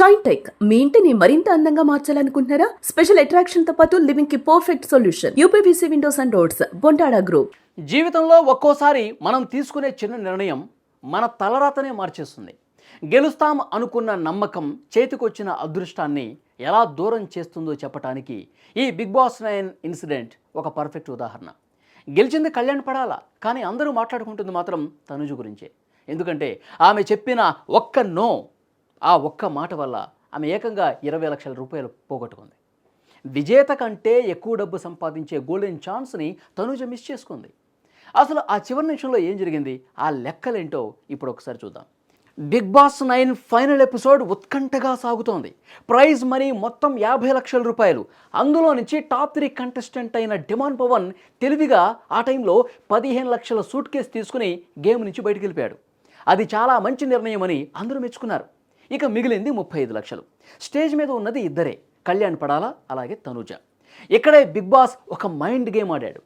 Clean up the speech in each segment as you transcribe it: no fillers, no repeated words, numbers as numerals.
Shine tech మీ ఇంటిని మరింత అందంగా మార్చాలనుకుంటున్నారా? స్పెషల్ అట్రాక్షన్ తో పాటు లివింగ్ కి perfect solution. UPVC windows and doors, Bontada group. జీవితంలో ఒక్కోసారి మనం తీసుకునే చిన్న నిర్ణయం మన తలరాతనే మార్చేస్తుంది. గెలుస్తాం అనుకున్న నమ్మకం చేతికొచ్చిన అదృష్టాన్ని ఎలా దూరం చేస్తుందో చెప్పడానికి ఈ బిగ్ బాస్ 9 ఇన్సిడెంట్ ఒక పర్ఫెక్ట్ ఉదాహరణ. గెలిచింది కళ్యాణ్ పడాలా, కానీ అందరూ మాట్లాడుకుంటుంది మాత్రం తనుజ గురించే. ఎందుకంటే ఆమె చెప్పిన ఒక్క నో, ఆ ఒక్క మాట వల్ల ఆమె ఏకంగా 20 లక్షల రూపాయలు పోగొట్టుకుంది. విజేత కంటే ఎక్కువ డబ్బు సంపాదించే గోల్డెన్ ఛాన్స్ని తనుజ మిస్ చేసుకుంది. అసలు ఆ చివరి నిమిషంలో ఏం జరిగింది, ఆ లెక్కలేంటో ఇప్పుడు ఒకసారి చూద్దాం. బిగ్ బాస్ 9 ఫైనల్ ఎపిసోడ్ ఉత్కంఠగా సాగుతోంది. ప్రైజ్ మనీ మొత్తం 50 లక్షల రూపాయలు. అందులో నుంచి టాప్ 3 కంటెస్టెంట్ అయిన డిమాండ్ పవన్ తెలివిగా ఆ టైంలో 15 లక్షల సూట్ కేసు తీసుకుని గేమ్ నుంచి బయటికి వెళ్ళిపోయాడు. అది చాలా మంచి నిర్ణయం అని అందరూ మెచ్చుకున్నారు. ఇక మిగిలింది 35 లక్షలు. స్టేజ్ మీద ఉన్నది ఇద్దరే, కళ్యాణ్ పడాలా అలాగే తనుజ. ఇక్కడే బిగ్ బాస్ ఒక మైండ్ గేమ్ ఆడాడు.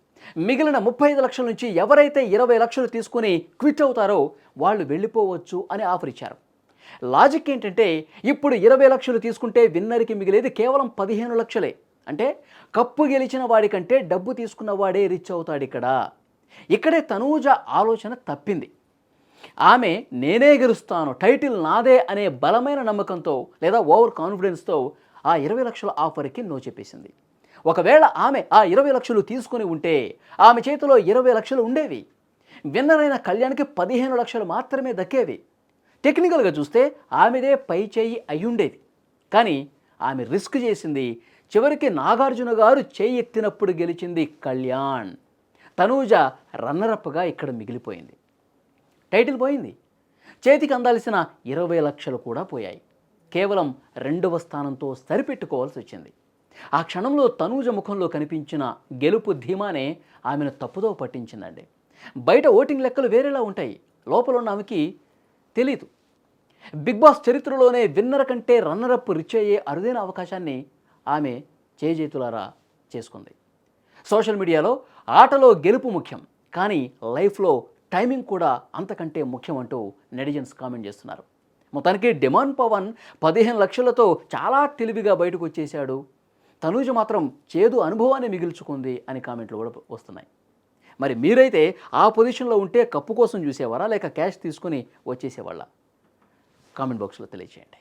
మిగిలిన 35 లక్షల నుంచి ఎవరైతే 20 లక్షలు తీసుకుని క్విట్ అవుతారో వాళ్ళు వెళ్ళిపోవచ్చు అని ఆఫర్ ఇచ్చారు. లాజిక్ ఏంటంటే ఇప్పుడు 20 లక్షలు తీసుకుంటే విన్నర్కి మిగిలేది కేవలం 15 లక్షలే. అంటే కప్పు గెలిచిన వాడికంటే డబ్బు తీసుకున్న వాడే రిచ్ అవుతాడు. ఇక్కడే తనూజ ఆలోచన తప్పింది. ఆమె నేనే గెలుస్తాను, టైటిల్ నాదే అనే బలమైన నమ్మకంతో లేదా ఓవర్ కాన్ఫిడెన్స్తో ఆ 20 లక్షల ఆఫర్కి నో చెప్పేసింది. ఒకవేళ ఆమె ఆ 20 లక్షలు తీసుకుని ఉంటే ఆమె చేతిలో 20 లక్షలు ఉండేవి. విన్నర్ అయిన కళ్యాణ్కి 15 లక్షలు మాత్రమే దక్కేవి. టెక్నికల్గా చూస్తే ఆమెదే పై చేయి అయ్యుండేది. కానీ ఆమె రిస్క్ చేసింది. చివరికి నాగార్జున గారు చేయి ఎత్తినప్పుడు గెలిచింది కళ్యాణ్. తనూజ రన్నరప్గా ఇక్కడ మిగిలిపోయింది. టైటిల్ పోయింది. చేతికి అందాల్సిన 20 లక్షలు కూడా పోయాయి. కేవలం 2వ స్థానంతో సరిపెట్టుకోవాల్సి వచ్చింది. ఆ క్షణంలో తనూజ ముఖంలో కనిపించిన గెలుపు ధీమానే ఆమెను తప్పుదో పట్టించిందండి. బయట ఓటింగ్ లెక్కలు వేరేలా ఉంటాయి, లోపల ఉన్న ఆమెకి తెలీదు. బిగ్ బాస్ చరిత్రలోనే విన్నర్ కంటే రన్నరప్ రిచ్ అయ్యే అరుదైన అవకాశాన్ని ఆమె చేజేతులారా చేసుకుంది. సోషల్ మీడియాలో ఆటలో గెలుపు ముఖ్యం, కానీ లైఫ్లో టైమింగ్ కూడా అంతకంటే ముఖ్యం అంటూ నెటిజన్స్ కామెంట్ చేస్తున్నారు. మొత్తానికి డిమాండ్ పవన్ 15 లక్షలతో చాలా తెలివిగా బయటకు వచ్చేశాడు. తనూజ మాత్రం చేదు అనుభవాన్ని మిగిల్చుకుంది అని కామెంట్లు కూడా వస్తున్నాయి. మరి మీరైతే ఆ పొజిషన్లో ఉంటే కప్పు కోసం చూసేవారా, లేక క్యాష్ తీసుకుని వచ్చేసేవాళ్ళ? కామెంట్ బాక్స్లో తెలియజేయండి.